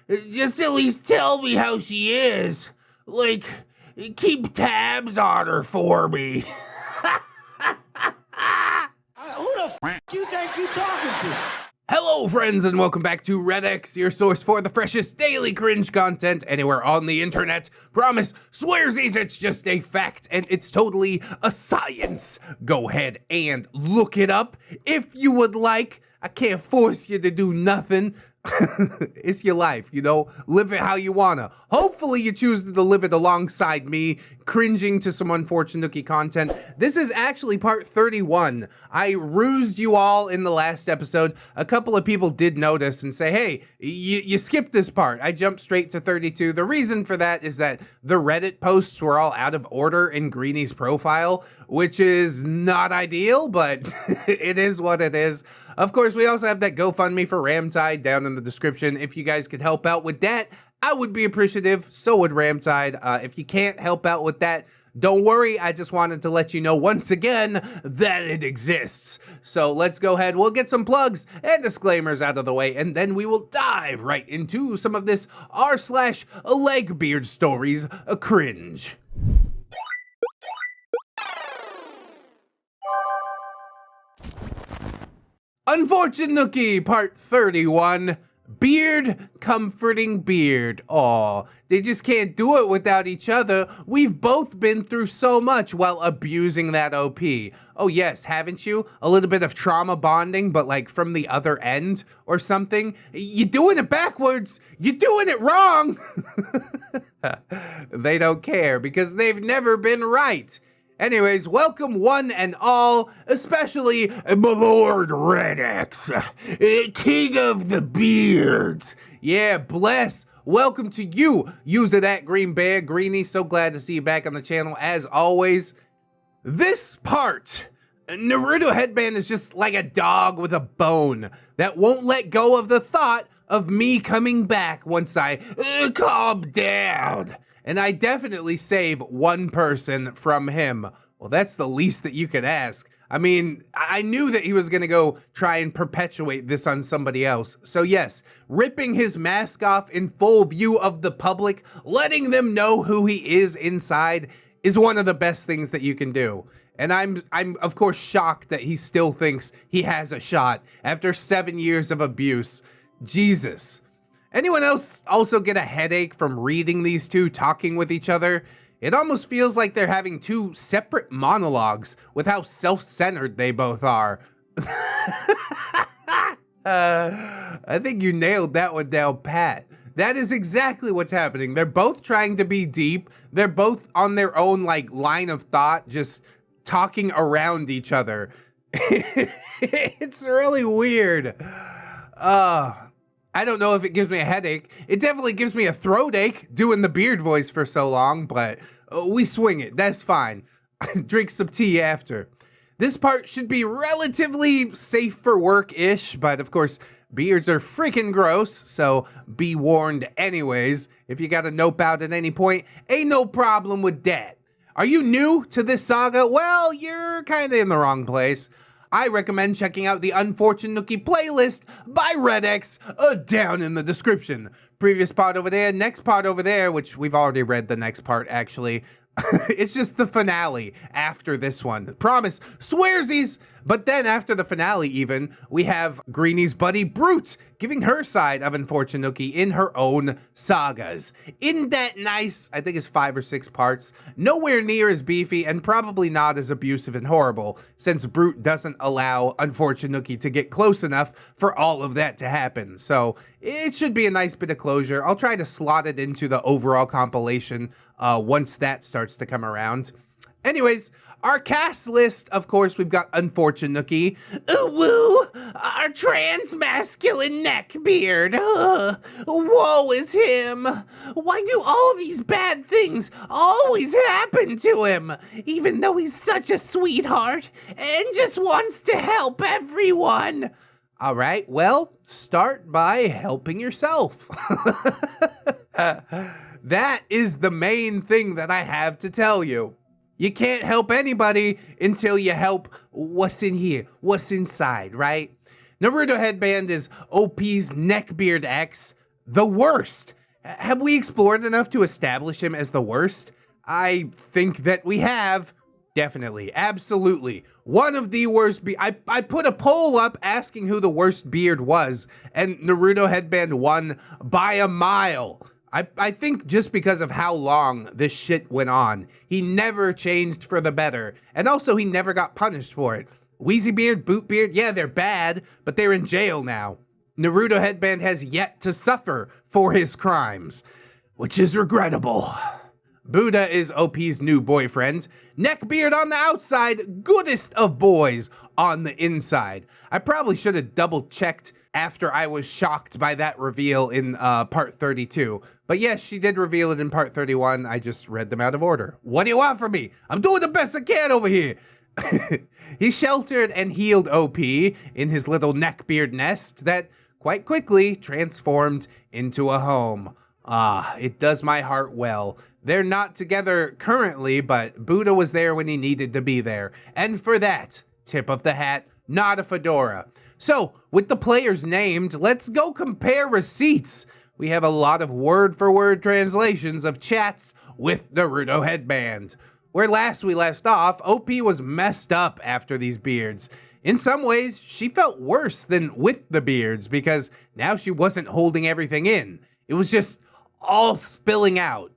Just at least tell me how she is. Like, keep tabs on her for me. Who the f*** you think you talking to? Hello, friends, and welcome back to ReddX, your source for the freshest daily cringe content anywhere on the internet. Promise, swearsies, it's just a fact, and it's totally a science. Go ahead and look it up if you would like. I can't force you to do nothing. It's your life, you know? Live it how you wanna. Hopefully you choose to live it alongside me, cringing to some UNFORTUNE content. This is actually part 31. I rused you all in the last episode. A couple of people did notice and say, hey, you skipped this part. I jumped straight to 32. The reason for that is that the Reddit posts were all out of order in Greeny's profile, which is not ideal, but it is what it is. Of course, we also have that GoFundMe for Ramtide down in the description. If you guys could help out with that, I would be appreciative. So would Ramtide. If you can't help out with that, don't worry. I just wanted to let you know once again that it exists. So let's go ahead. We'll get some plugs and disclaimers out of the way, and then we will dive right into some of this r/LegbeardStories cringe. UNFORTUNE part 31. Beard comforting beard. Aw, they just can't do it without each other. We've both been through so much while abusing that OP. Oh yes, haven't you? A little bit of trauma bonding, but like from the other end or something? You're doing it backwards. You're doing it wrong. They don't care because they've never been right. Anyways, welcome one and all, especially my Lord ReddX, King of the Beards. Yeah, bless. Welcome to you, user that green bear, Greeny. So glad to see you back on the channel as always. This part, Naruto Headband is just like a dog with a bone that won't let go of the thought of me coming back once I calm down. And I definitely save one person from him. Well, that's the least that you could ask. I mean, I knew that he was gonna go try and perpetuate this on somebody else. So yes, ripping his mask off in full view of the public, letting them know who he is inside, is one of the best things that you can do. And I'm of course shocked that he still thinks he has a shot after 7 years of abuse. Jesus. Anyone else also get a headache from reading these two talking with each other? It almost feels like they're having two separate monologues with how self-centered they both are. I think you nailed that one down pat. That is exactly what's happening. They're both trying to be deep. They're both on their own like line of thought, just talking around each other. It's really weird. I don't know if it gives me a headache. It definitely gives me a throat ache doing the beard voice for so long, but we swing it. That's fine. Drink some tea after. This part should be relatively safe for work-ish, but of course, beards are freaking gross, so be warned anyways. If you gotta nope out at any point, ain't no problem with that. Are you new to this saga? Well, you're kinda in the wrong place. I recommend checking out the UNFORTUNE playlist by ReddX down in the description. Previous part over there, next part over there, which we've already read the next part actually. It's just the finale after this one. Promise, swearsies! But then after the finale even, we have Greeny's buddy Brute giving her side of UNFORTUNE in her own sagas. Isn't that nice? I think it's 5 or 6 parts. Nowhere near as beefy and probably not as abusive and horrible, since Brute doesn't allow UNFORTUNE to get close enough for all of that to happen. So it should be a nice bit of closure. I'll try to slot it into the overall compilation once that starts to come around. Anyways, our cast list, of course, we've got UNFORTUNE, woo, our trans-masculine neckbeard, woe is him. Why do all these bad things always happen to him, even though he's such a sweetheart and just wants to help everyone? All right, well, start by helping yourself. That is the main thing that I have to tell you. You can't help anybody until you help what's in here, what's inside, right? Naruto Headband is OP's Neckbeard X. the worst. Have we explored enough to establish him as the worst? I think that we have. Definitely, absolutely. One of the worst I put a poll up asking who the worst beard was, and Naruto Headband won by a mile. I think just because of how long this shit went on. He never changed for the better, and also he never got punished for it. Wheezy Beard, Boot Beard, yeah, they're bad, but they're in jail now. Naruto Headband has yet to suffer for his crimes, which is regrettable. Buddha is OP's new boyfriend. Neckbeard on the outside, goodest of boys on the inside. I probably should have double checked after I was shocked by that reveal in part 32. But yes, she did reveal it in part 31. I just read them out of order. What do you want from me? I'm doing the best I can over here. He sheltered and healed OP in his little neckbeard nest that quite quickly transformed into a home. Ah, it does my heart well. They're not together currently, but Buddha was there when he needed to be there. And for that, tip of the hat, not a fedora. So, with the players named, let's go compare receipts. We have a lot of word-for-word translations of chats with Naruto Headband. Where last we left off, OP was messed up after these beards. In some ways, she felt worse than with the beards because now she wasn't holding everything in. It was just all spilling out.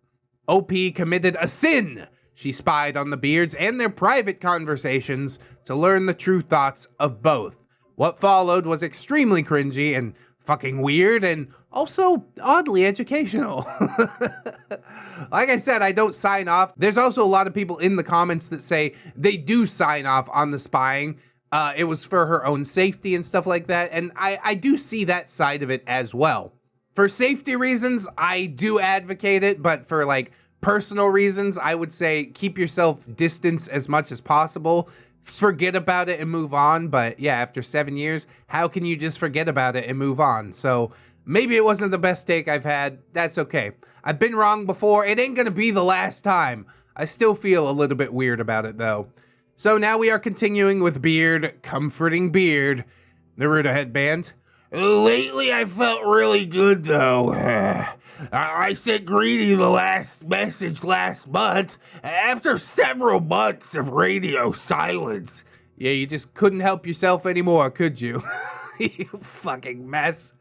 OP committed a sin. She spied on the beards and their private conversations to learn the true thoughts of both. What followed was extremely cringy and fucking weird and also oddly educational. Like I said, I don't sign off. There's also a lot of people in the comments that say they do sign off on the spying. It was for her own safety and stuff like that. And I do see that side of it as well. For safety reasons, I do advocate it, but for like personal reasons, I would say keep yourself distance as much as possible. Forget about it and move on. But yeah, after 7 years, how can you just forget about it and move on? So maybe it wasn't the best take I've had. That's okay. I've been wrong before. It ain't gonna be the last time. I still feel a little bit weird about it though. So now we are continuing with Beard, comforting Beard, Naruto Headband. Lately, I felt really good, though. I sent Greedy the last message last month after several months of radio silence. Yeah, you just couldn't help yourself anymore, could you? You fucking mess.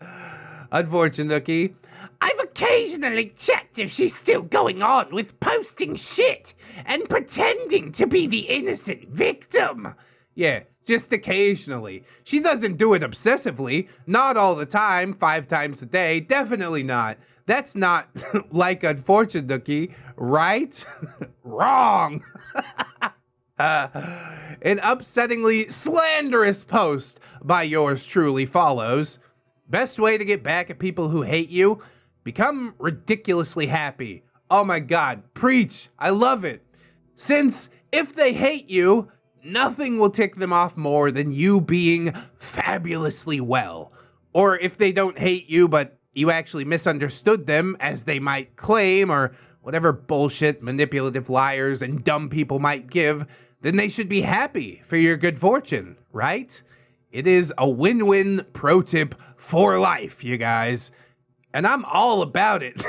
Unfortunate, Nookie. I've occasionally checked if she's still going on with posting shit and pretending to be the innocent victim. Yeah, just occasionally. She doesn't do it obsessively. Not all the time, 5 times a day. Definitely not. That's not like Unfortunate, Nookie, right? Wrong. An upsettingly slanderous post by yours truly follows. Best way to get back at people who hate you? Become ridiculously happy. Oh my God, preach. I love it. Since if they hate you, nothing will tick them off more than you being fabulously well. Or if they don't hate you, but you actually misunderstood them, as they might claim, or whatever bullshit manipulative liars and dumb people might give, then they should be happy for your good fortune, right? It is a win-win pro tip for life, you guys. And I'm all about it.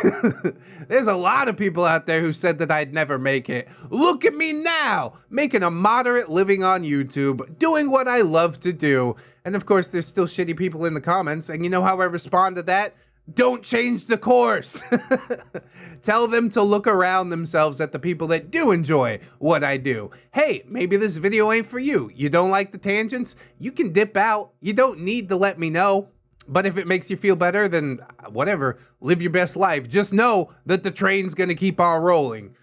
There's a lot of people out there who said that I'd never make it. Look at me now, making a moderate living on YouTube, doing what I love to do. And of course, there's still shitty people in the comments. And you know how I respond to that? Don't change the course. Tell them to look around themselves at the people that do enjoy what I do. Hey, maybe this video ain't for you. You don't like the tangents? You can dip out. You don't need to let me know. But if it makes you feel better, then whatever, live your best life. Just know that the train's gonna keep on rolling.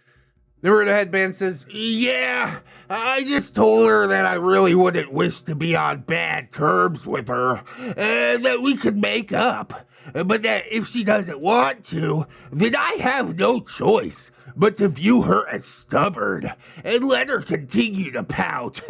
Naruto Headband says, yeah, I just told her that I really wouldn't wish to be on bad terms with her, and that we could make up. But that if she doesn't want to, then I have no choice but to view her as stubborn and let her continue to pout.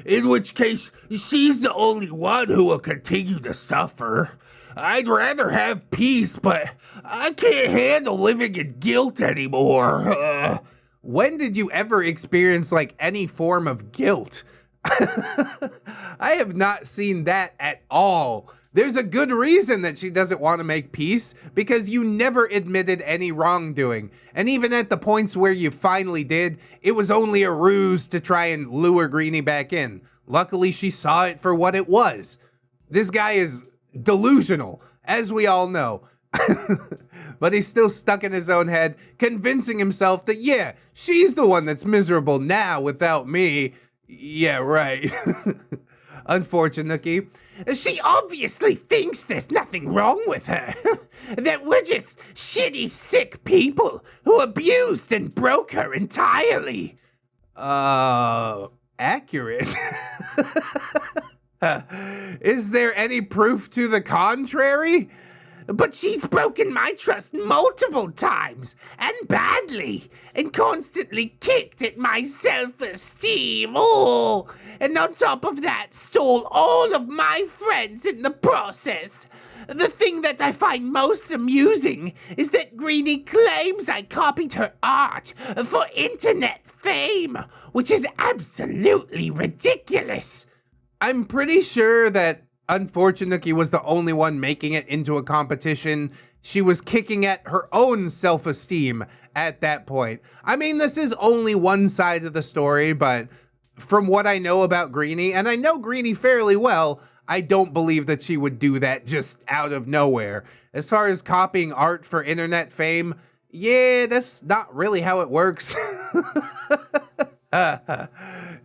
In which case, she's the only one who will continue to suffer. I'd rather have peace, but I can't handle living in guilt anymore. When did you ever experience, like, any form of guilt? I have not seen that at all. There's a good reason that she doesn't want to make peace, because you never admitted any wrongdoing. And even at the points where you finally did, it was only a ruse to try and lure Greenie back in. Luckily, she saw it for what it was. This guy is delusional, as we all know. But he's still stuck in his own head, convincing himself that, yeah, she's the one that's miserable now without me. Yeah, right. Unfortunately, She obviously thinks there's nothing wrong with her. That we're just shitty, sick people who abused and broke her entirely. Accurate. Is there any proof to the contrary? But she's broken my trust multiple times, and badly, and constantly kicked at my self-esteem. Oh, and on top of that, stole all of my friends in the process. The thing that I find most amusing is that Greenie claims I copied her art for internet fame, which is absolutely ridiculous. I'm pretty sure that Unfortunately was the only one making it into a competition. She was kicking at her own self-esteem at that point. I mean, this is only one side of the story, but from what I know about Greenie, and I know Greenie fairly well, I don't believe that she would do that just out of nowhere. As far as copying art for internet fame, yeah, that's not really how it works.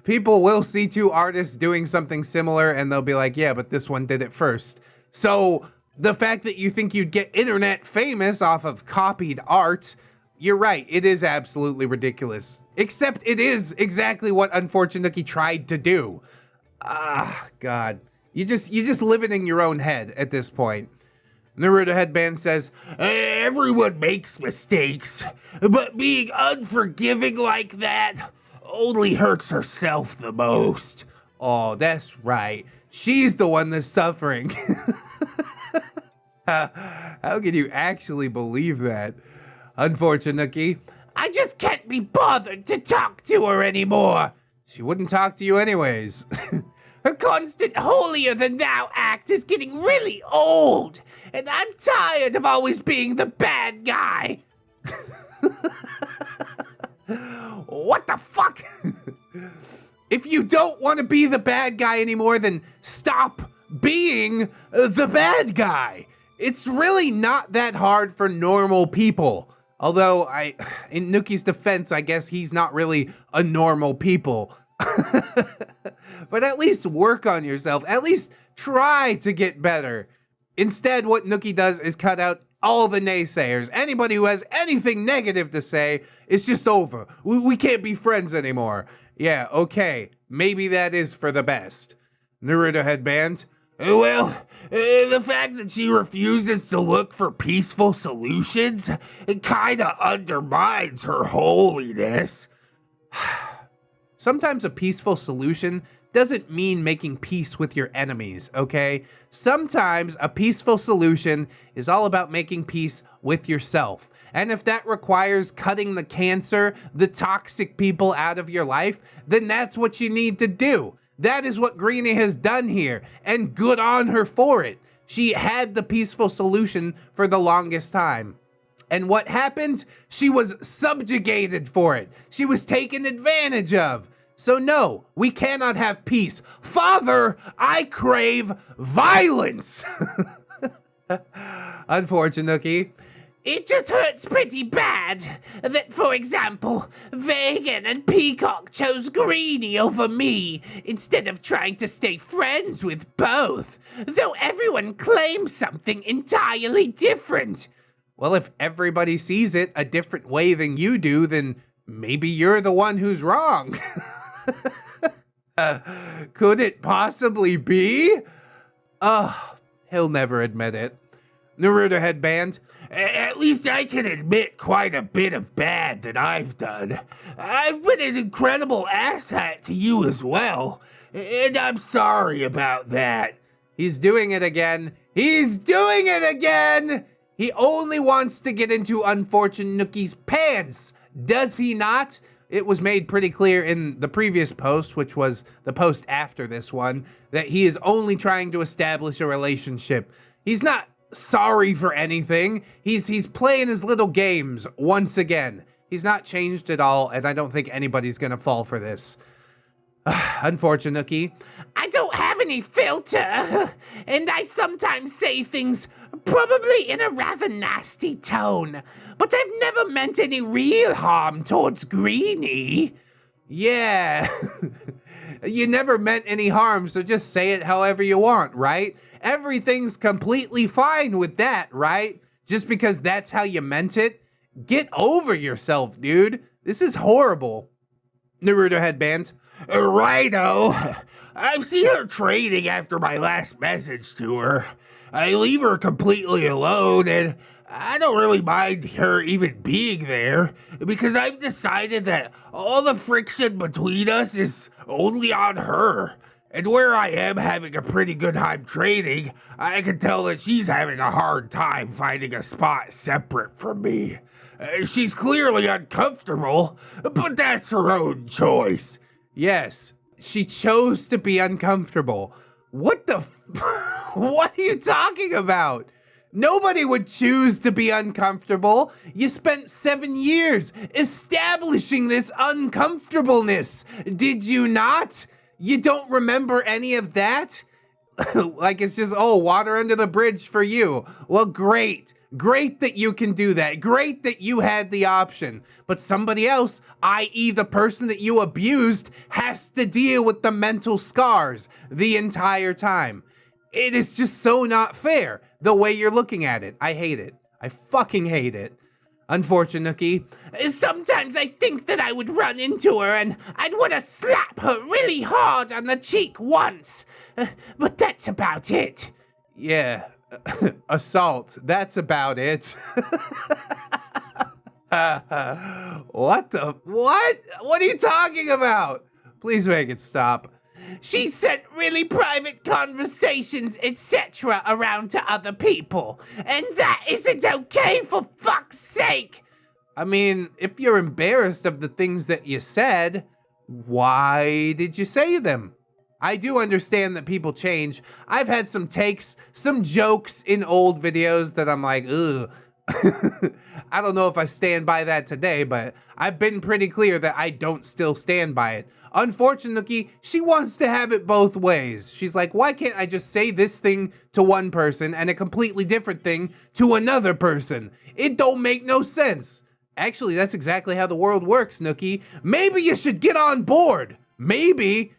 People will see two artists doing something similar and they'll be like, yeah, but this one did it first. So the fact that you think you'd get internet famous off of copied art, you're right, it is absolutely ridiculous. Except it is exactly what Unfortunately tried to do. God. You just living in your own head at this point. Naruto Headband says, everyone makes mistakes, but being unforgiving like that only hurts herself the most. Oh, that's right. She's the one that's suffering. How can you actually believe that? Unfortunately, I just can't be bothered to talk to her anymore. She wouldn't talk to you anyways. Her constant holier-than-thou act is getting really old, and I'm tired of always being the bad guy. What the fuck? If you don't want to be the bad guy anymore, then stop being the bad guy. It's really not that hard for normal people. Although, in Nookie's defense, I guess he's not really a normal people. But at least work on yourself. At least try to get better. Instead, what Nookie does is cut out all the naysayers. Anybody who has anything negative to say, it's just over. We can't be friends anymore. Yeah, okay. Maybe that is for the best. Naruto Headband. Well, the fact that she refuses to look for peaceful solutions, it kinda undermines her holiness. Sometimes a peaceful solution doesn't mean making peace with your enemies, okay? Sometimes a peaceful solution is all about making peace with yourself. And if that requires cutting the cancer, the toxic people out of your life, then that's what you need to do. That is what Greenie has done here, and good on her for it. She had the peaceful solution for the longest time. And what happened? She was subjugated for it. She was taken advantage of. So no, we cannot have peace. Father, I crave violence. Unfortunately, it just hurts pretty bad that, for example, Vegan and Peacock chose Greenie over me instead of trying to stay friends with both, though everyone claims something entirely different. Well, if everybody sees it a different way than you do, then maybe you're the one who's wrong. Could it possibly be? He'll never admit it. Naruto Headband. At least I can admit quite a bit of bad that I've done. I've been an incredible asshat to you as well, and I'm sorry about that. He's doing it again. He's doing it again! He only wants to get into Unfortunate Nookie's pants, does he not? it was made pretty clear in the previous post, which was the post after this one, that he is only trying to establish a relationship. He's not sorry for anything. He's playing his little games once again. He's not changed at all, and I don't think anybody's gonna fall for this. Unfortunately, I don't have any filter, and I sometimes say things probably in a rather nasty tone, but I've never meant any real harm towards Greenie. Yeah, you never meant any harm, so just say it however you want, right? Everything's completely fine with that, right? Just because that's how you meant it? Get over yourself, dude. This is horrible. Naruto headband. Righto. I've seen her trading after my last message to her. I leave her completely alone, and I don't really mind her even being there, because I've decided that all the friction between us is only on her. And where I am having a pretty good time trading, I can tell that she's having a hard time finding a spot separate from me. She's clearly uncomfortable, but that's her own choice. Yes, she chose to be uncomfortable. What the what are you talking about? Nobody would choose to be uncomfortable. You spent 7 years establishing this uncomfortableness, did you not? You don't remember any of that? Like it's just, oh, water under the bridge for you. Well, great. Great that you can do that. Great that you had the option. But somebody else, i.e. the person that you abused, has to deal with the mental scars the entire time. It is just so not fair, the way you're looking at it. I hate it. I fucking hate it. Unfortunately, sometimes I think that I would run into her and I'd want to slap her really hard on the cheek once. But that's about it. Yeah. Assault. That's about it. What the? What? What are you talking about? Please make it stop. She sent really private conversations, etc. around to other people. And that isn't okay, for fuck's sake. I mean, if you're embarrassed of the things that you said, why did you say them? I do understand that people change. I've had some takes, some jokes in old videos that I'm like, ugh. I don't know if I stand by that today, but I've been pretty clear that I don't still stand by it. Unfortunately, she wants to have it both ways. She's like, why can't I just say this thing to one person and a completely different thing to another person? It don't make no sense. Actually, that's exactly how the world works, Nookie. Maybe you should get on board. Maybe.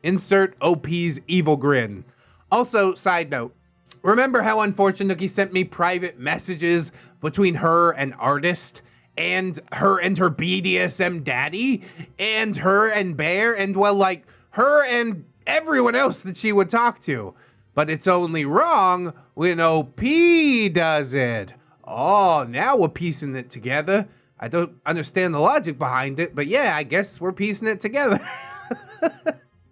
Insert OP's evil grin. Also, side note, remember how Unfortunately sent me private messages between her and Artist, and her BDSM daddy, and her and Bear, and well, like, her and everyone else that she would talk to. But it's only wrong when OP does it. Oh, now we're piecing it together. I don't understand the logic behind it, but yeah, I guess we're piecing it together.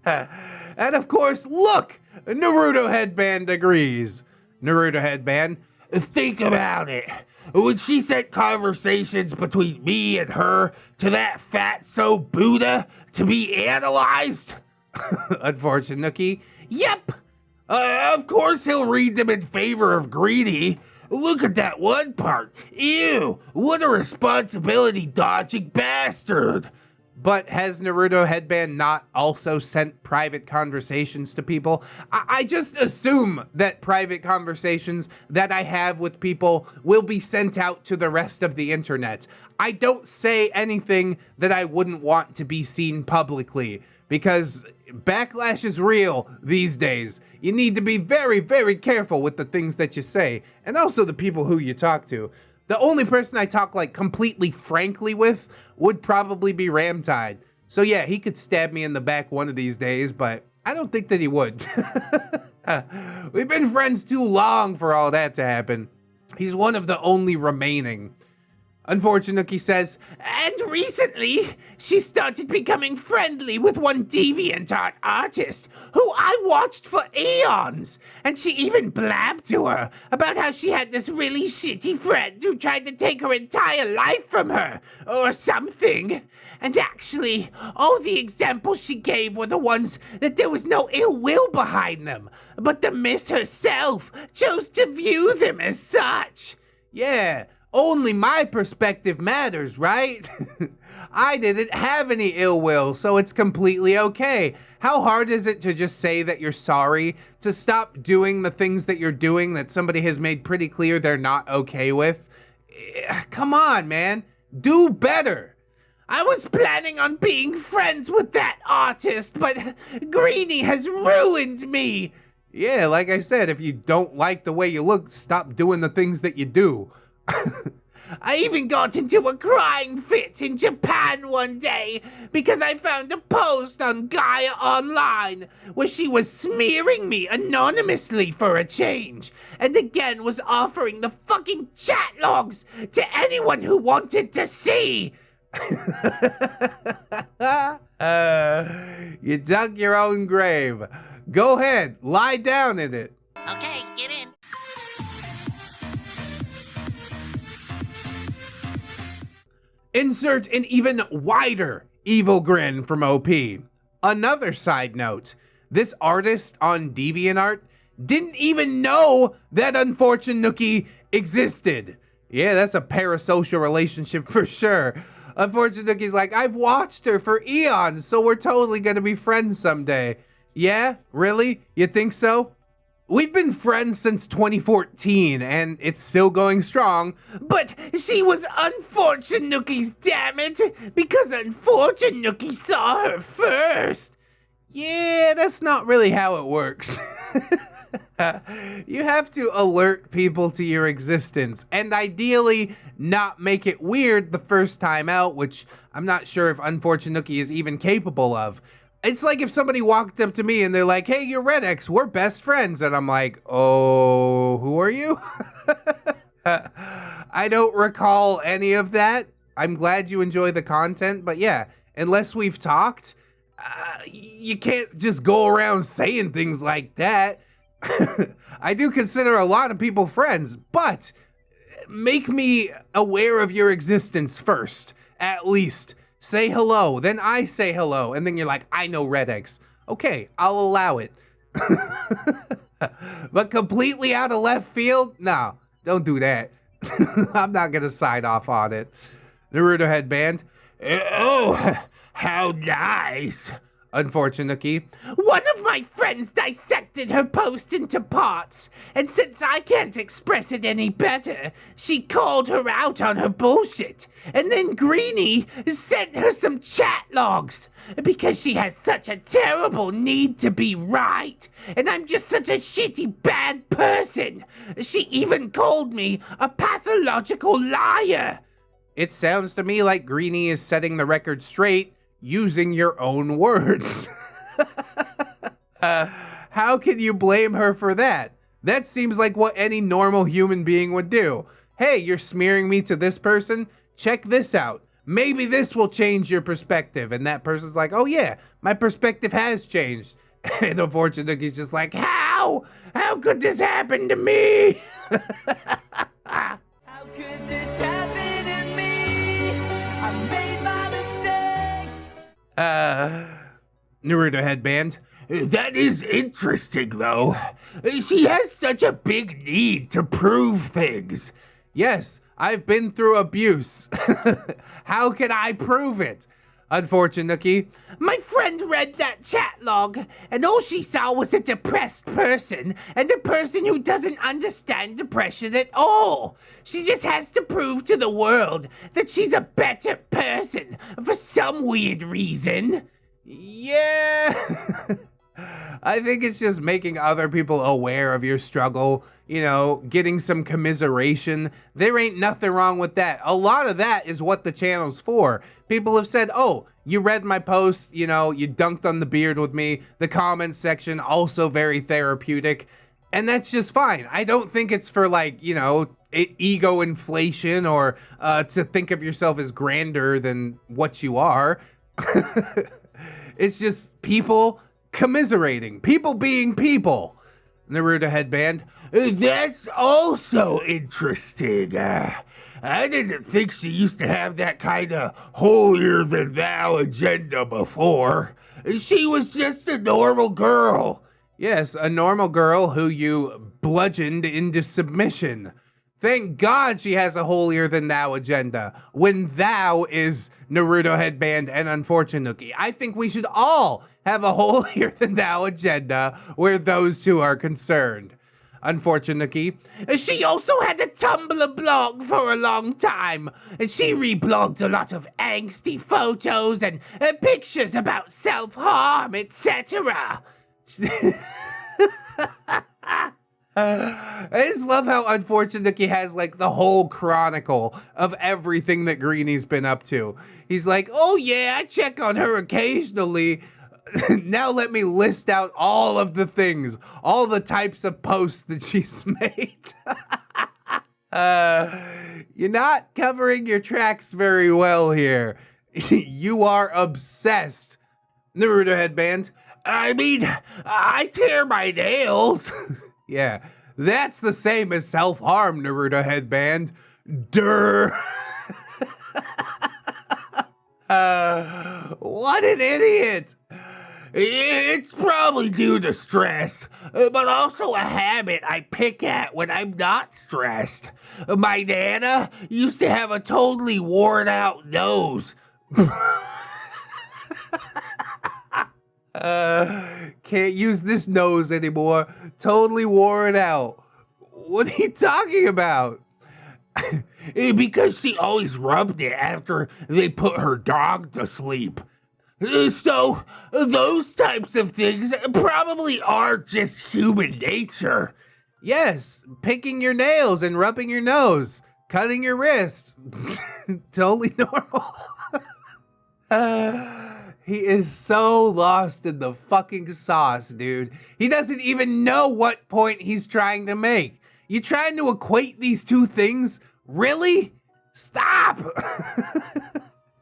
And of course, look, Naruto headband agrees. Naruto headband, think about it. When she sent conversations between me and her to that fatso Buddha to be analyzed? Unfortunately, yep. Of course he'll read them in favor of Greenie. Look at that one part. Ew, what a responsibility-dodging bastard. But has Naruto headband not also sent private conversations to people? I just assume that private conversations that I have with people will be sent out to the rest of the internet. I don't say anything that I wouldn't want to be seen publicly, because backlash is real these days. You need to be very, very careful with the things that you say, and also the people who you talk to. The only person I talk like completely frankly with would probably be Ramtide. So yeah, he could stab me in the back one of these days, but I don't think that he would. We've been friends too long for all that to happen. He's one of the only remaining. Unfortunately says, and recently, she started becoming friendly with one deviant artist who I watched for eons. And she even blabbed to her about how she had this really shitty friend who tried to take her entire life from her, or something. And actually, all the examples she gave were the ones that there was no ill will behind them, but the miss herself chose to view them as such. yeah, only my perspective matters, right? I didn't have any ill will, so it's completely okay. How hard is it to just say that you're sorry, to stop doing the things that you're doing that somebody has made pretty clear they're not okay with? Come on, man. Do better. I was planning on being friends with that artist, but Greenie has ruined me. Yeah, like I said, if you don't like the way you look, stop doing the things that you do. I even got into a crying fit in Japan one day because I found a post on Gaia Online where she was smearing me anonymously for a change, and again was offering the fucking chat logs to anyone who wanted to see. You dug your own grave. Go ahead, lie down in it. Okay, get in. Insert an even wider evil grin from OP. Another side note, this artist on DeviantArt didn't even know that Unfortunate Nookie existed. Yeah, that's a parasocial relationship for sure. Unfortunate Nookie's like, I've watched her for eons, so we're totally gonna be friends someday. Yeah, really? You think so? We've been friends since 2014, and it's still going strong. But she was Unfortunate Nookie's, damn it! Because Unfortunate Nookie saw her first! Yeah, that's not really how it works. You have to alert people to your existence, and ideally not make it weird the first time out, which I'm not sure if Unfortunate Nookie is even capable of. It's like if somebody walked up to me and they're like, hey, you're ReddX, we're best friends. And I'm like, oh, who are you? I don't recall any of that. I'm glad you enjoy the content, but yeah, unless we've talked, you can't just go around saying things like that. I do consider a lot of people friends, but make me aware of your existence first, at least. Say hello, then I say hello, and then you're like, I know ReddX. Okay, I'll allow it. But completely out of left field? No, don't do that. I'm not gonna sign off on it. Naruto headband. Oh, how nice. Unfortunate Nookie. One of my friends dissected her post into parts, and since I can't express it any better, she called her out on her bullshit, and then Greenie sent her some chat logs, because she has such a terrible need to be right, and I'm just such a shitty bad person. She even called me a pathological liar. It sounds to me like Greenie is setting the record straight using your own words. How can you blame her for that? That seems like what any normal human being would do. Hey, you're smearing me to this person? Check this out. Maybe this will change your perspective. And that person's like, oh yeah, my perspective has changed. And unfortunately, he's just like, how? How could this happen to me? How could this happen to me? I made my mistakes. Naruto headband. That is interesting, though. She has such a big need to prove things. Yes, I've been through abuse. How can I prove it? Unfortunate Nookie. My friend read that chat log, and all she saw was a depressed person, and a person who doesn't understand depression at all. She just has to prove to the world that she's a better person for some weird reason. Yeah. I think it's just making other people aware of your struggle, you know, getting some commiseration. There ain't nothing wrong with that. A lot of that is what the channel's for. People have said, oh, you read my post, you know, you dunked on the beard with me. The comments section, also very therapeutic. And that's just fine. I don't think it's for, like, you know, ego inflation or to think of yourself as grander than what you are. It's just people commiserating, people being people. Naruto headband. That's also interesting. I didn't think she used to have that kind of holier-than-thou agenda before. She was just a normal girl. Yes, a normal girl who you bludgeoned into submission. Thank God she has a holier-than-thou agenda, when thou is Naruto headband and unfortunate Nookie. I think we should all have a holier-than-thou agenda where those two are concerned. Unfortunate Nookie. She also had a Tumblr blog for a long time. She reblogged a lot of angsty photos and pictures about self-harm, etc. I just love how Unfortunate Nookie has like the whole chronicle of everything that Greenie's been up to. He's like, oh yeah, I check on her occasionally. Now let me list out all of the things, all the types of posts that she's made. You're not covering your tracks very well here. You are obsessed. Naruto headband. I mean, I tear my nails. Yeah, that's the same as self-harm, Naruto headband. Durr. What an idiot. It's probably due to stress, but also a habit I pick at when I'm not stressed. My Nana used to have a totally worn out nose. Can't use this nose anymore. Totally wore it out. What are you talking about? Because she always rubbed it after they put her dog to sleep. So, those types of things probably are just human nature. Yes, picking your nails and rubbing your nose, cutting your wrist. Totally normal. He is so lost in the fucking sauce, dude. He doesn't even know what point he's trying to make. You trying to equate these two things? Really? Stop!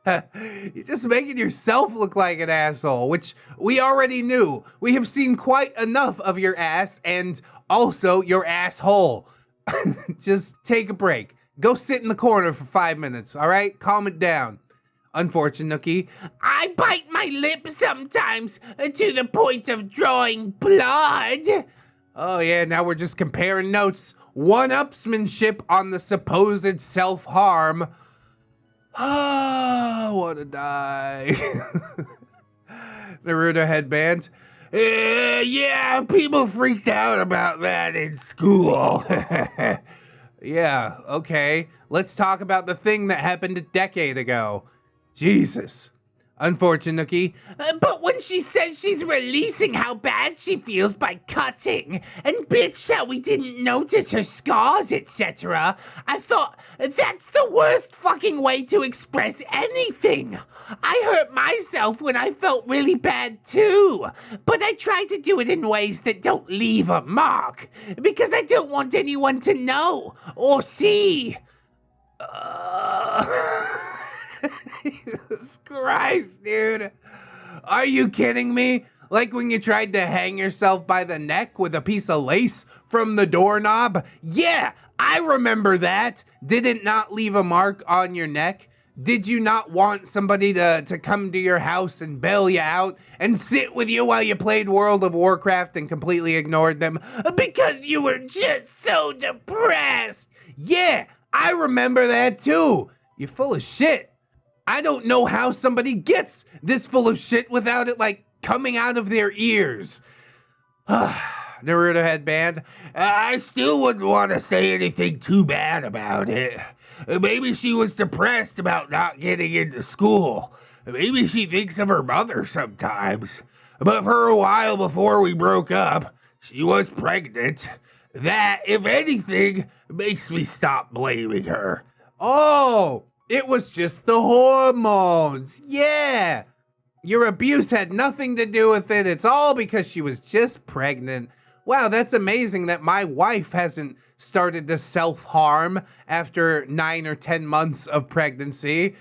You're just making yourself look like an asshole, which we already knew. We have seen quite enough of your ass and also your asshole. Just take a break. Go sit in the corner for 5 minutes, all right? Calm it down. Unfortunate Nookie. I bite my lip sometimes to the point of drawing blood. Oh yeah, now we're just comparing notes. One-upsmanship on the supposed self-harm. Ah, I wanna die. Naruto headband. Yeah, people freaked out about that in school. Yeah, okay. Let's talk about the thing that happened a decade ago. Jesus. Unfortunate Nookie. But when she says she's releasing how bad she feels by cutting, and bitch how we didn't notice her scars, etc., I thought, that's the worst fucking way to express anything. I hurt myself when I felt really bad too, but I try to do it in ways that don't leave a mark, because I don't want anyone to know or see. Jesus Christ, dude. Are you kidding me? Like when you tried to hang yourself by the neck with a piece of lace from the doorknob? Yeah, I remember that. Did it not leave a mark on your neck? Did you not want somebody to come to your house and bail you out and sit with you while you played World of Warcraft and completely ignored them? Because you were just so depressed. Yeah, I remember that too. You're full of shit. I don't know how somebody gets this full of shit without it, like, coming out of their ears. Naruto headband. I still wouldn't want to say anything too bad about it. Maybe she was depressed about not getting into school. Maybe she thinks of her mother sometimes. But for a while before we broke up, she was pregnant. That, if anything, makes me stop blaming her. Oh! It was just the hormones. Yeah. Your abuse had nothing to do with it. It's all because she was just pregnant. Wow, that's amazing that my wife hasn't started to self-harm after 9 or 10 months of pregnancy.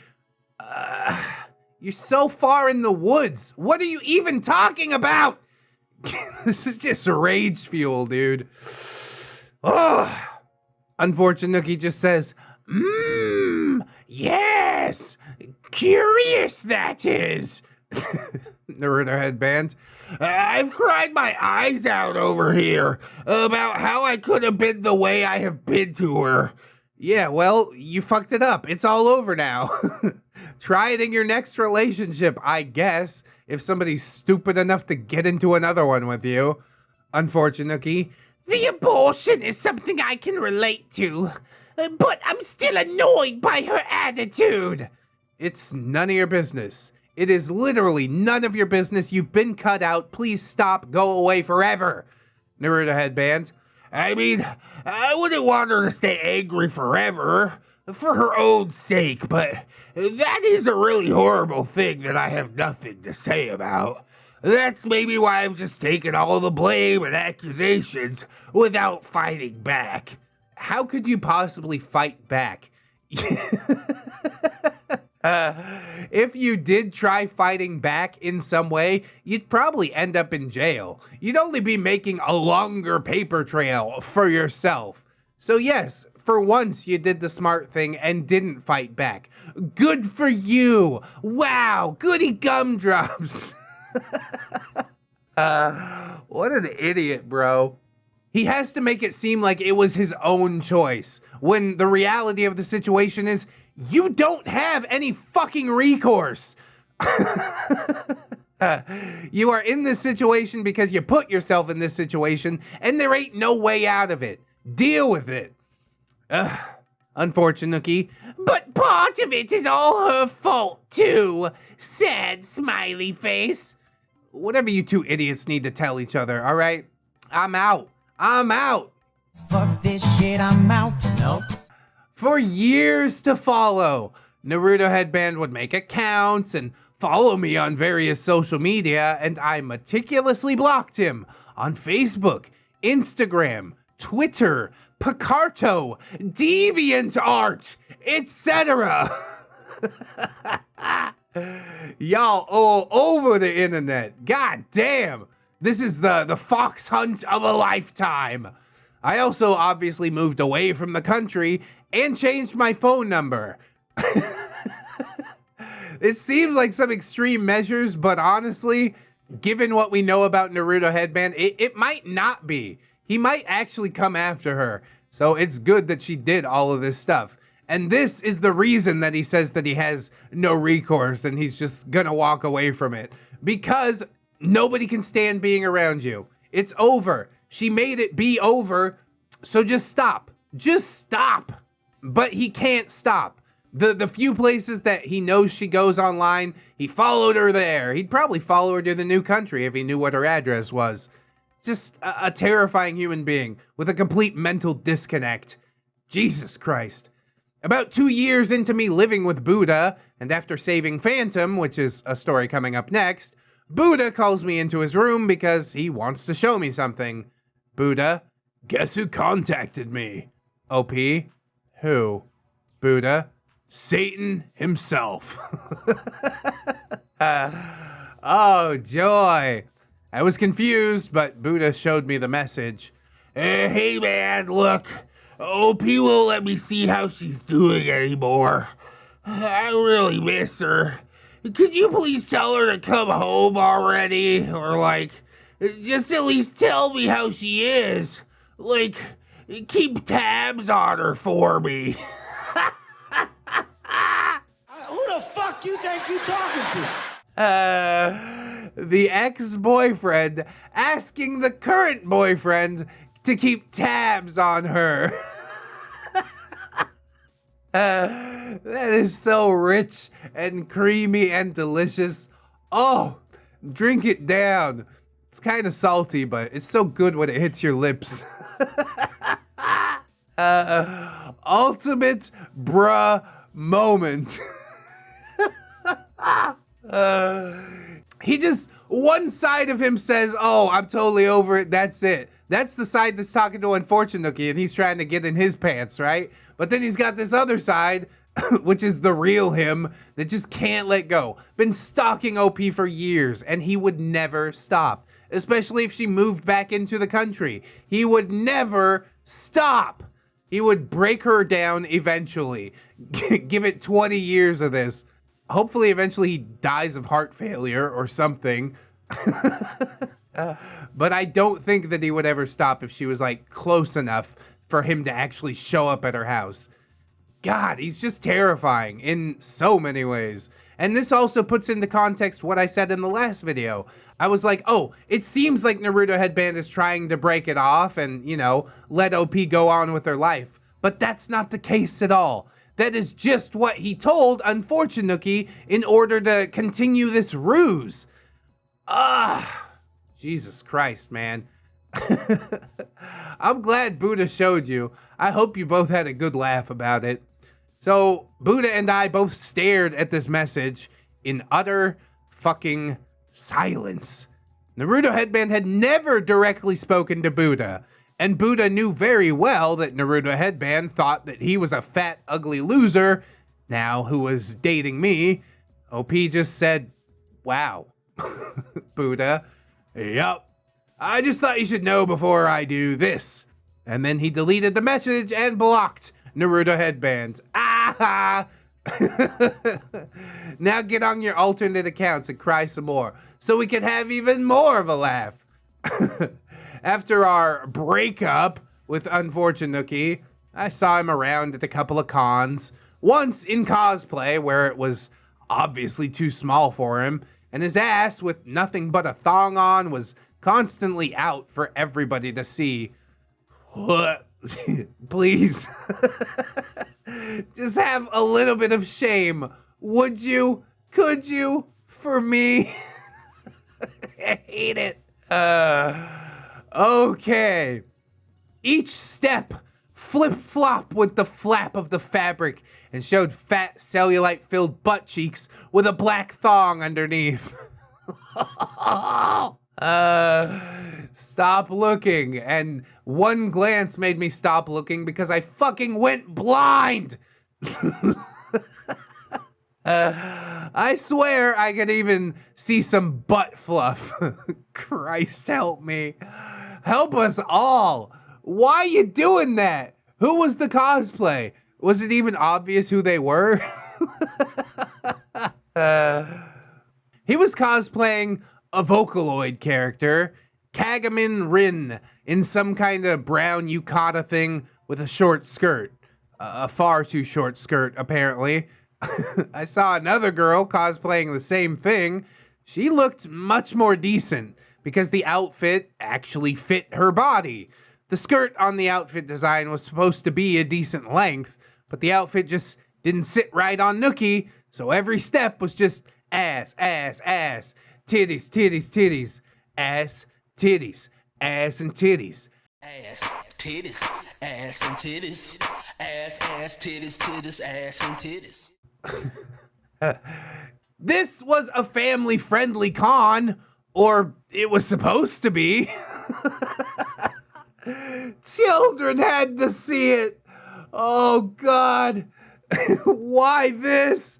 You're so far in the woods. What are you even talking about? This is just rage fuel, dude. Unfortunate Nookie just says, Yes, curious that is. Naruto headband. I've cried my eyes out over here about how I could have been the way I have been to her. Yeah, well, you fucked it up. It's all over now. Try it in your next relationship, I guess, if somebody's stupid enough to get into another one with you. Unfortunately. The abortion is something I can relate to, but I'm still annoyed by her attitude. It's none of your business. It is literally none of your business. You've been cut out. Please stop. Go away forever. Naruto headband. I mean, I wouldn't want her to stay angry forever, for her own sake, but that is a really horrible thing that I have nothing to say about. That's maybe why I've just taken all the blame and accusations without fighting back. How could you possibly fight back? If you did try fighting back in some way, you'd probably end up in jail. You'd only be making a longer paper trail for yourself. So yes, for once you did the smart thing and didn't fight back. Good for you. Wow, goody gumdrops. What an idiot, bro. He has to make it seem like it was his own choice, when the reality of the situation is you don't have any fucking recourse. You are in this situation because you put yourself in this situation, and there ain't no way out of it. Deal with it. Unfortunately. But part of it is all her fault, too. Sad smiley face. Whatever you two idiots need to tell each other, all right? I'm out. I'm out. Fuck this shit, I'm out. Nope. For years to follow, Naruto Headband would make accounts and follow me on various social media, and I meticulously blocked him on Facebook, Instagram, Twitter, Picarto, DeviantArt, etc. Y'all all over the internet. God damn. This is the fox hunt of a lifetime. I also obviously moved away from the country and changed my phone number. It seems like some extreme measures, but honestly, given what we know about Naruto Headband, it might not be. He might actually come after her. So it's good that she did all of this stuff. And this is the reason that he says that he has no recourse and he's just gonna walk away from it. Because nobody can stand being around you. It's over. She made it be over, so just stop. Just stop. But he can't stop. The few places that he knows she goes online, he followed her there. He'd probably follow her to the new country if he knew what her address was. Just a terrifying human being with a complete mental disconnect. Jesus Christ. About 2 years into me living with Buddha, and after saving Phantom, which is a story coming up next, Buddha calls me into his room because he wants to show me something. Buddha, guess who contacted me? OP, who? Buddha, Satan himself. Oh, joy. I was confused, but Buddha showed me the message. Hey man, look, OP won't let me see how she's doing anymore. I really miss her. Could you please tell her to come home already? Or like, just at least tell me how she is. Like, keep tabs on her for me. Who the fuck you think you talking to? The ex-boyfriend asking the current boyfriend to keep tabs on her. That is so rich and creamy and delicious. Oh, drink it down. It's kind of salty, but it's so good when it hits your lips. Ultimate bruh moment. one side of him says, oh, I'm totally over it, that's it. That's the side that's talking to Unfortunate Nookie, and he's trying to get in his pants, right? But then he's got this other side, which is the real him, that just can't let go. Been stalking OP for years, and he would never stop. Especially if she moved back into the country. He would never stop. He would break her down eventually. Give it 20 years of this. Hopefully, eventually he dies of heart failure or something. But I don't think that he would ever stop if she was like close enough for him to actually show up at her house. God, he's just terrifying in so many ways. And this also puts into context what I said in the last video. I was like, oh, it seems like Naruto Headband is trying to break it off and, you know, let OP go on with her life. But that's not the case at all. That is just what he told Unfortunate Nookie in order to continue this ruse. Jesus Christ, man. I'm glad Buddha showed you. I hope you both had a good laugh about it. So, Buddha and I both stared at this message in utter fucking silence. Naruto Headband had never directly spoken to Buddha, and Buddha knew very well that Naruto Headband thought that he was a fat, ugly loser, now who was dating me. OP just said, wow. Buddha, yup. I just thought you should know before I do this. And then he deleted the message and blocked Naruto Headband. Ah! Now get on your alternate accounts and cry some more, so we can have even more of a laugh. After our breakup with Unfortunate Nookie, I saw him around at a couple of cons. Once in cosplay, where it was obviously too small for him, and his ass, with nothing but a thong on, was constantly out for everybody to see. Please. Just have a little bit of shame. Would you? Could you? For me? I hate it. Okay. Each step flip-flop with the flap of the fabric and showed fat cellulite-filled butt cheeks with a black thong underneath. Stop looking. And one glance made me stop looking because I fucking went blind. I swear I could even see some butt fluff. Christ help me. Help us all. Why you doing that? Who was the cosplay? Was it even obvious who they were? He was cosplaying a Vocaloid character, Kagamin Rin, in some kind of brown yukata thing with a short skirt. A far too short skirt, apparently. I saw another girl cosplaying the same thing. She looked much more decent because the outfit actually fit her body. The skirt on the outfit design was supposed to be a decent length, but the outfit just didn't sit right on Nookie, so every step was just ass, ass, ass, titties, titties, titties, ass, titties, ass and titties. Ass, titties, ass and titties, ass, titties, titties, ass and titties. This was a family-friendly con, or it was supposed to be. Children had to see it. Oh, God. Why this?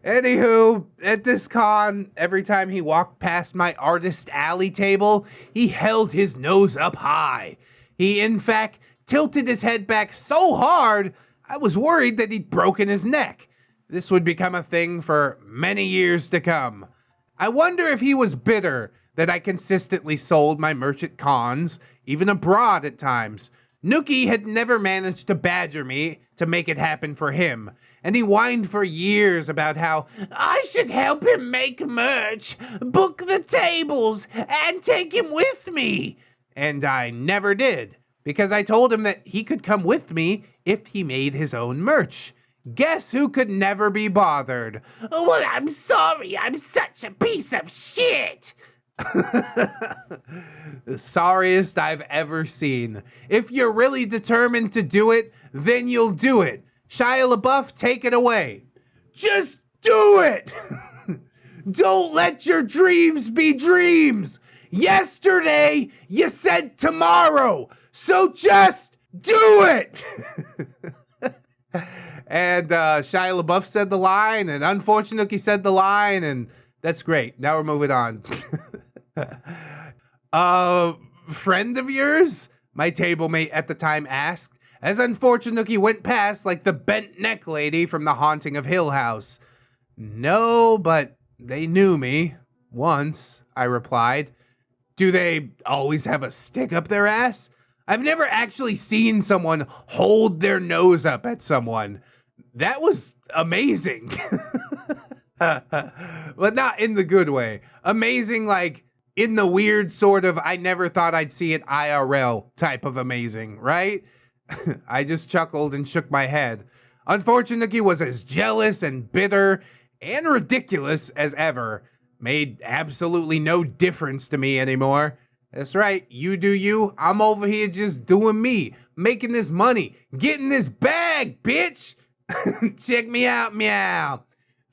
Anywho, at this con, every time he walked past my artist alley table, he held his nose up high. He, in fact, tilted his head back so hard, I was worried that he'd broken his neck. This would become a thing for many years to come. I wonder if he was bitter that I consistently sold my merch at cons, even abroad at times. Nookie had never managed to badger me to make it happen for him, and he whined for years about how I should help him make merch, book the tables, and take him with me. And I never did, because I told him that he could come with me if he made his own merch. Guess who could never be bothered? Well, I'm sorry, I'm such a piece of shit. The sorriest I've ever seen. If you're really determined to do it, then you'll do it. Shia LaBeouf, take it away. Just do it. Don't let your dreams be dreams. Yesterday, you said tomorrow. So just do it. And Shia LaBeouf said the line, and Unfortunate Nookie said the line, and that's great. Now we're moving on. Friend of yours? My table mate at the time asked, as Unfortunate Nookie went past like the bent neck lady from The Haunting of Hill House. No, but they knew me. Once, I replied. Do they always have a stick up their ass? I've never actually seen someone hold their nose up at someone. That was amazing. But not in the good way. Amazing, like, in the weird sort of I never thought I'd see it IRL type of amazing, right? I just chuckled and shook my head. Unfortunately, was as jealous and bitter and ridiculous as ever. Made absolutely no difference to me anymore. That's right, you do you. I'm over here just doing me, making this money, getting this bag, bitch. Check me out, meow.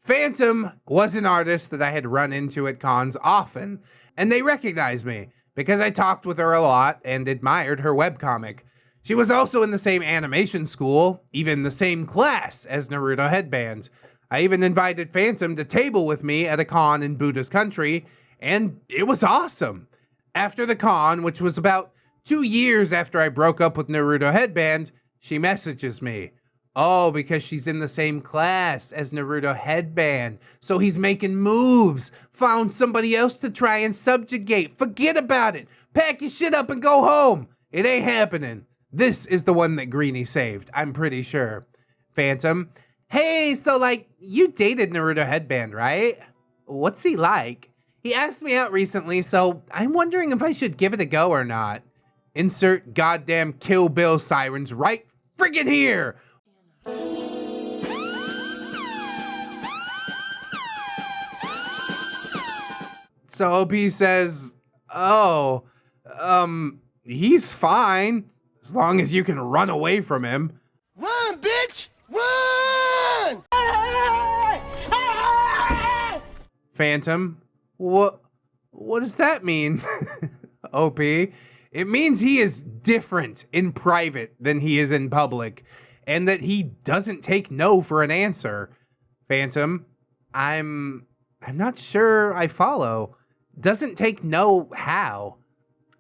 Phantom was an artist that I had run into at cons often, and they recognized me because I talked with her a lot and admired her webcomic. She was also in the same animation school, even the same class as Naruto Headband. I even invited Phantom to table with me at a con in Buddha's country, and it was awesome. After the con, which was about 2 years after I broke up with Naruto Headband, she messages me. Oh, because she's in the same class as Naruto Headband. So he's making moves. Found somebody else to try and subjugate. Forget about it. Pack your shit up and go home. It ain't happening. This is the one that Greenie saved, I'm pretty sure. Phantom. Hey, so like, you dated Naruto Headband, right? What's he like? He asked me out recently, so I'm wondering if I should give it a go or not. Insert goddamn Kill Bill sirens right friggin' here. So OP says, oh, he's fine, as long as you can run away from him. Run, bitch! Run! Phantom, what does that mean? OP, it means he is different in private than he is in public, and that he doesn't take no for an answer. Phantom, I'm not sure I follow. Doesn't take no how?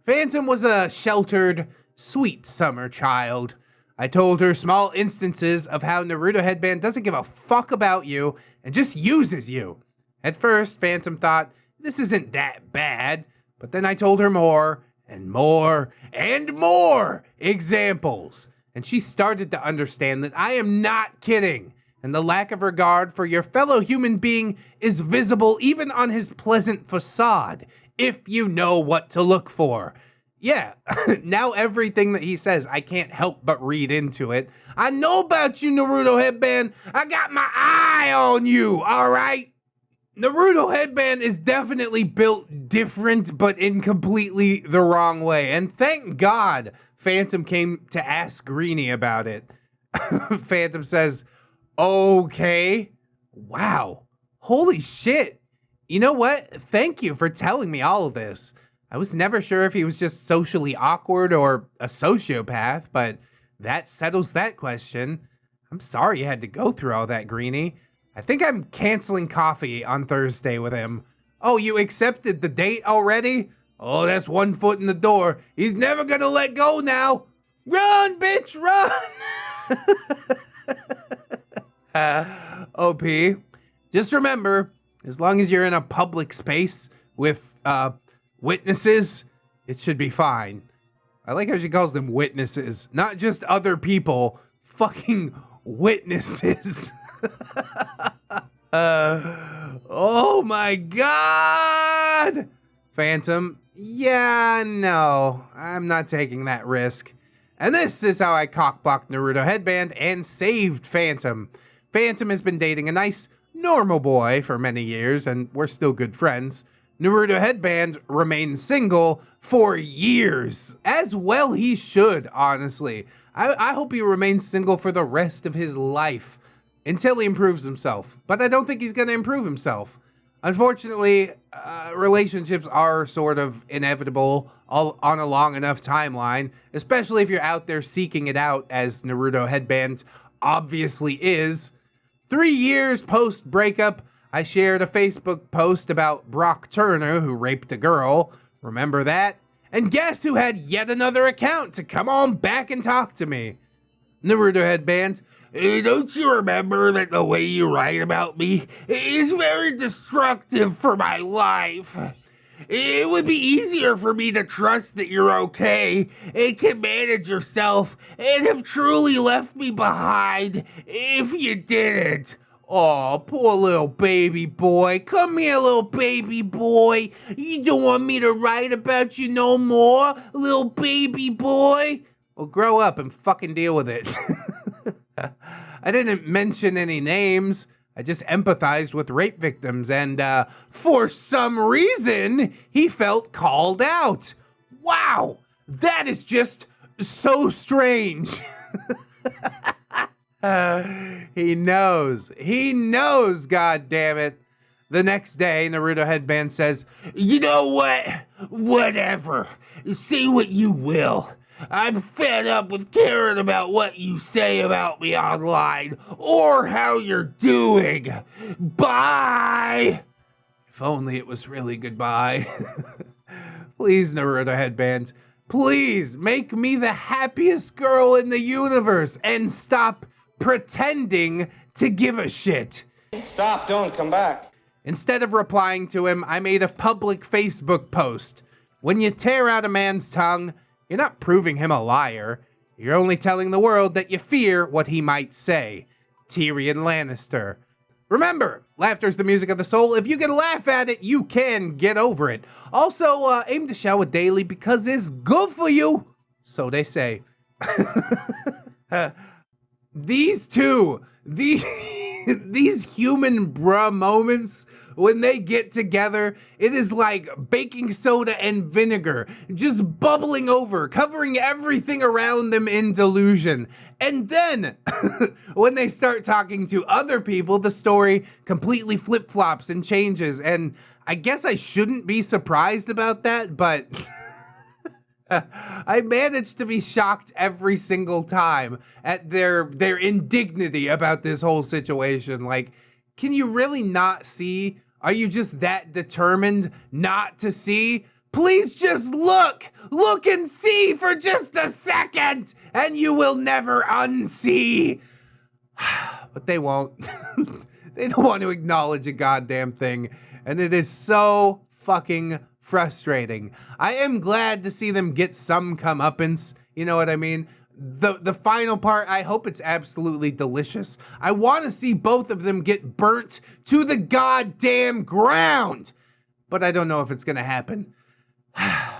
Phantom was a sheltered, sweet summer child. I told her small instances of how Naruto Headband doesn't give a fuck about you and just uses you. At first, Phantom thought, this isn't that bad, but then I told her more and more and more examples, and she started to understand that I am not kidding, and the lack of regard for your fellow human being is visible even on his pleasant facade, if you know what to look for. Yeah, now everything that he says, I can't help but read into it. I know about you, Naruto Headband. I got my eye on you, all right? Naruto Headband is definitely built different, but in completely the wrong way. And thank God Phantom came to ask Greenie about it. Phantom says, okay. Wow. Holy shit. You know what? Thank you for telling me all of this. I was never sure if he was just socially awkward or a sociopath, but that settles that question. I'm sorry you had to go through all that, Greenie. I think I'm canceling coffee on Thursday with him. Oh, you accepted the date already? Oh, that's 1 foot in the door. He's never gonna let go now. Run, bitch, run! OP, just remember, as long as you're in a public space with witnesses, it should be fine. I like how she calls them witnesses, not just other people, fucking witnesses. Oh my God! Phantom, yeah, no, I'm not taking that risk. And this is how I cockblocked Naruto Headband and saved Phantom. Phantom has been dating a nice, normal boy for many years, and we're still good friends. Naruto Headband remains single for years. As well he should, honestly. I hope he remains single for the rest of his life until he improves himself. But I don't think he's going to improve himself. Unfortunately, relationships are sort of inevitable on a long enough timeline, especially if you're out there seeking it out, as Naruto Headband obviously is. 3 years post-breakup, I shared a Facebook post about Brock Turner, who raped a girl. Remember that? And guess who had yet another account to come on back and talk to me? Naruto Headband. Don't you remember that the way you write about me is very destructive for my life? It would be easier for me to trust that you're okay and can manage yourself and have truly left me behind if you didn't. Aw, poor little baby boy. Come here, little baby boy. You don't want me to write about you no more, little baby boy? Well, grow up and fucking deal with it. I didn't mention any names. I just empathized with rape victims, and for some reason, he felt called out. Wow, that is just so strange. He knows, God damn it. The next day, Naruto Headband says, You know what? Whatever. Say what you will. I'm fed up with caring about what you say about me online or how you're doing. Bye! If only it was really goodbye. Please, Naruto Headband, please make me the happiest girl in the universe and stop pretending to give a shit. Stop, don't come back. Instead of replying to him, I made a public Facebook post. When you tear out a man's tongue, you're not proving him a liar. You're only telling the world that you fear what he might say. Tyrion Lannister. Remember, laughter's the music of the soul. If you can laugh at it, you can get over it. Also, aim to shower daily because it's good for you. So they say. These two, these human bruh moments, when they get together, it is like baking soda and vinegar, just bubbling over, covering everything around them in delusion. And then, when they start talking to other people, the story completely flip-flops and changes. And I guess I shouldn't be surprised about that, but I managed to be shocked every single time at their indignity about this whole situation. Like, can you really not see? Are you just that determined not to see? Please just look and see for just a second, and you will never unsee. But they won't. They don't want to acknowledge a goddamn thing, and it is so fucking frustrating. I am glad to see them get some comeuppance, you know what I mean? The final part, I hope it's absolutely delicious. I want to see both of them get burnt to the goddamn ground. But I don't know if it's going to happen.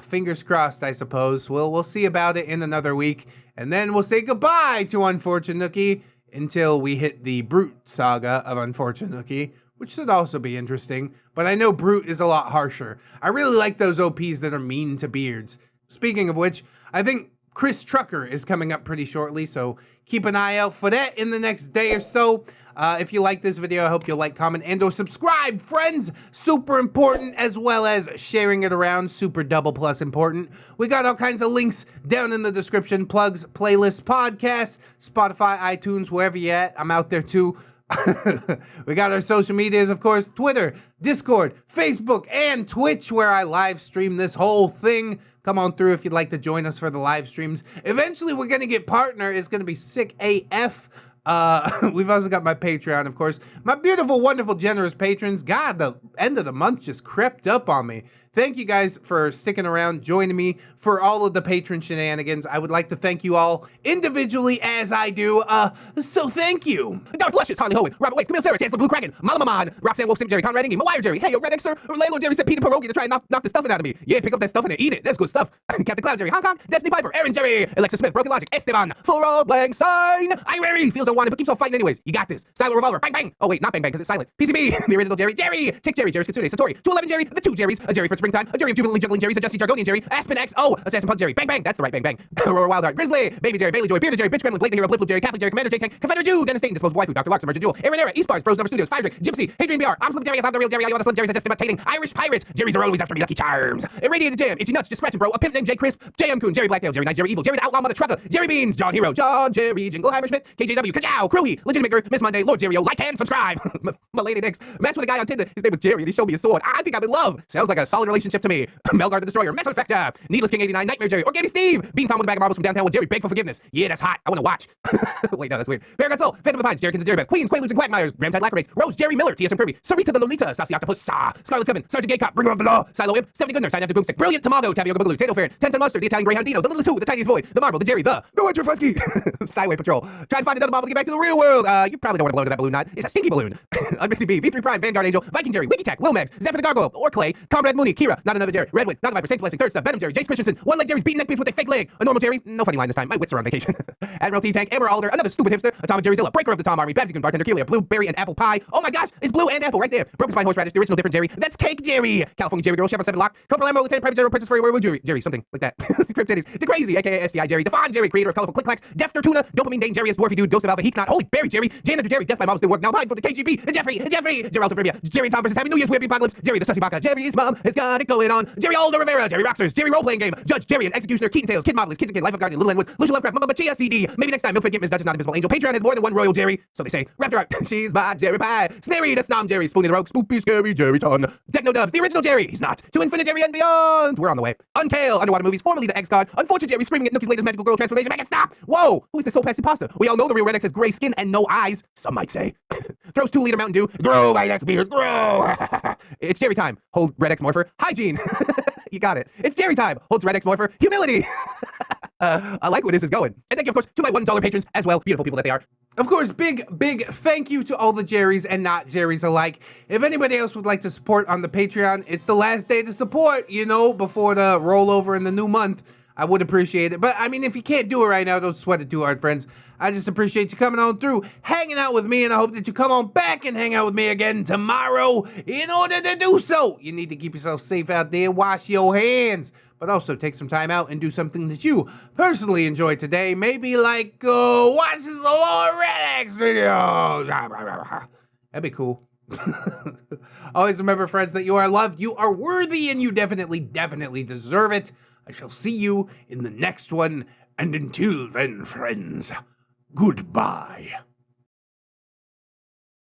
Fingers crossed, I suppose. We'll see about it in another week. And then we'll say goodbye to Unfortunate Nookie until we hit the Brute saga of Unfortunate Nookie, which should also be interesting. But I know Brute is a lot harsher. I really like those OPs that are mean to beards. Speaking of which, I think Chris Trucker is coming up pretty shortly, so keep an eye out for that in the next day or so. If you like this video, I hope you'll like, comment, and or subscribe, friends. Super important, as well as sharing it around. Super double plus important. We got all kinds of links down in the description. Plugs, playlists, podcasts, Spotify, iTunes, wherever you're at. I'm out there too. We got our social medias, of course, Twitter, Discord, Facebook, and Twitch, where I live stream this whole thing. Come on through if you'd like to join us for the live streams. Eventually, we're going to get partner. It's going to be sick AF. We've also got my Patreon, of course. My beautiful, wonderful, generous patrons. God, the end of the month just crept up on me. Thank you guys for sticking around, joining me for all of the patron shenanigans. I would like to thank you all individually as I do. So thank you. Darth Luscious, Harley Hohen, Robert Waits, Camille Sarah, Chancellor Blue Kraken, Mama Maman, Roxanne Wolf, Sim Jerry, Conrad Ingy, Mawire Jerry, hey, yo, ReddX, sir, Landlord Jerry said Peter Pierogi to try and knock the stuffing out of me. Yeah, pick up that stuff and eat it. That's good stuff. Captain Cloud Jerry, Hong Kong, Destiny Piper, Aaron Jerry, Alexa Smith, Broken Logic, Esteban, For All Blank Sign, I Feels don't want it, but keeps on fighting anyways. You got this. Silent revolver. Bang, bang. Oh, wait, not bang, bang, because it's silent. PCB, the original Jerry. Jerry. Tick Jerry. Jerry's Kitsune. Satori. 211 Jerry. The 2 Jerrys. A Jerry for springtime. A Jerry of jubilantly juggling Jerry's. A Justy Jargonian Jerry. Aspen X. Oh, Assassin Punk Jerry. Bang, bang. That's the right bang, bang. Aurora Wildheart. Grizzly. Baby Jerry. Bailey Joy. Bearded Jerry. Bitch Gremlin. Blake the Hero. Blip Blue Jerry. Catholic Jerry. Commander J Tank. Confederate Jew. Dennis Dayton. Disposable Waifu. Dr. Lark. Emergent Jewel. Aaron Era. East Bars. Frozen Over Studios. Fire Gypsy. Hadrian BR. I'm Slim Jerry. I'm the real Jerry. I'm the Slim Jerry's just imitating. Irish Pirate. Jerry's are always after me. Lucky Charms. Irradiated Jam. Itchy Nuts. Just scratching, bro. A pimp named J Crisp. JM Coon. Jerry Blacktail. Jerry Nice. Jerry Evil. Jerry the Outlaw Mother Trucker. Jerry Beans. John Hero. John Jerry. Jingleheimer Schmidt. KJW. Kajow. Crewey. Legitimate Maker. Miss Monday. Lord Jerry. Like and subscribe. My lady Nix. Match with a guy on Tinder. His name was Jerry and he showed me a sword. I think I'm in love. Sounds like a solid relationship to me. Melgar the Destroyer. Metal Effector. Needless King 89. Nightmare Jerry. Or Gamey Steve. Bean Tom with a bag of marbles from downtown with Jerry. Beg for forgiveness. Yeah, that's hot. I want to watch. Wait, no, that's weird. Paragon Soul. Phantom of the Pines. Jerry Kins and Jerry Beth. Queens. Quaaludes and Quagmires. Ramtide Lacromates. Rose. Jerry Miller. TSM Kirby. Sarita the Lolita. Sassy Octopus. Scarlet Seven. Sergeant Gay Cop. Bringer of the Law. Silo Imp. 70 Goodner. Sign after Boomstick. Brilliant Tomato. Tapioca Boogaloo. Tato Fair. Ten Monster. The Italian Greyhound Dino. The Littlest Who. The Tiniest Boy. The Marble. The Jerry. The Andrew Fusky. Thightway Patrol. Try to find another Marble to get back to the real world. You probably don't want to blow to that balloon knot. It's a stinky balloon. Unmixy B. V3 Prime. Vanguard Angel. Viking Jerry. Wikitech. Wilmax. Zephyr the Gargoyle. Or Clay. Comrade Mooney. Kira. Not another Jerry. Redwood. Not the Viper. Saint Blessing. Third Step. Venom Jerry. Jace Christensen. One leg Jerry's beating neck beats with a fake leg. A normal Jerry. No funny line this time. My wits are on vacation. Admiral T Tank. Amber Alder. Another stupid hipster. Atomic Jerry Zilla. Breaker of the Tom Army. Babsy Bartender Kelia. Blueberry and apple pie. Oh my gosh. It's blue and apple right there. Broken Spine Horseradish. The original different Jerry. That's Cake Jerry. California Jerry Girl. Chevron 7 Lock. Cobra Lambo. Lieutenant Private General. Princess Furry. Werewolf Jerry. Jerry. Something like that. Crypt Cities. To Crazy. AKA STI Jerry. Defon Jerry. Creator of Colorful Click Clacks. Defter Tuna. Dopamine Dane Jerry. Dwarfy Dude. Ghost of Alpha. Heat Knot. Holy Berry Jerry. Janitor Jerry. Death by Mom's New Work. Now mine for the KGB. Jeffrey. Geraldo Trivia. Jerry and Tom versus Happy New Year's Weird Apocalypse. Jerry the Sussy Baka. Jerry's mom has got it going on. Jerry Aldo Rivera. Jerry Roxers. Jerry Role Playing Game. Judge Jerry and Executioner. Keaton Tales. Kid Modelist. Kids and Kid. Life of Guardian. Little Enwood. Lucia Lovecraft. Mama Bachia CD. Maybe next time. Milk Gimp is Duchess Not Invisible Angel. Patreon has more than one Royal Jerry. So they say. Raptor Art. She's my Jerry Pie. Snary the Snom Jerry. Spoonie the Rogue. Spoopy Scary Jerry Ton. Techno Dubs. The original Jerry. He's not. To Infinite Jerry and beyond. We're on the way. Unkale. Underwater Movies. Formerly the X Card. Unfortunate Jerry screaming at Nookie's latest magical girl transformation. Make it stop. Whoa. Who is this soul patch pasta? We all know the real ReddX has gray skin and no eyes. Some might say. Throws 2-liter Mountain Dew. Grow my neckbeard. Grow. It's Jerry time. Hold ReddX Morpher. Hygiene. You got it. It's Jerry time. Holds ReddX Morpher. Humility. I like where this is going. And thank you, of course, to my $1 patrons as well. Beautiful people that they are. Of course, big thank you to all the Jerrys and not Jerrys alike. If anybody else would like to support on the Patreon, it's the last day to support, you know, before the rollover in the new month. I would appreciate it. But, I mean, if you can't do it right now, don't sweat it too hard, friends. I just appreciate you coming on through, hanging out with me, and I hope that you come on back and hang out with me again tomorrow. In order to do so, you need to keep yourself safe out there, wash your hands, but also take some time out and do something that you personally enjoyed today. Maybe like watch some more ReddX videos. That'd be cool. Always remember, friends, that you are loved, you are worthy, and you definitely deserve it. I shall see you in the next one, and until then, friends, goodbye.